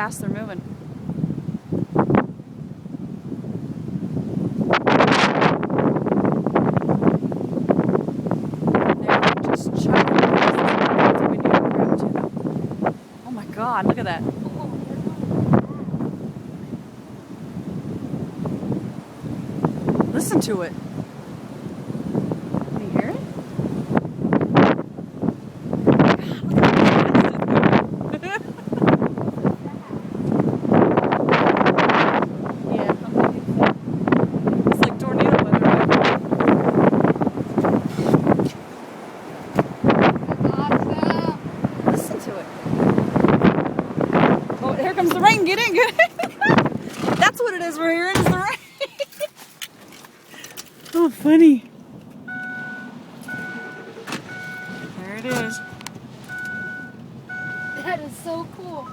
fast they're moving. They're just chugging across this windy crap too. Oh my God, look at that. Listen to it. Can you hear it? Here comes the rain. Get in, get in. That's what it is we're hearing, is the rain. Oh, funny. There it is. That is so cool.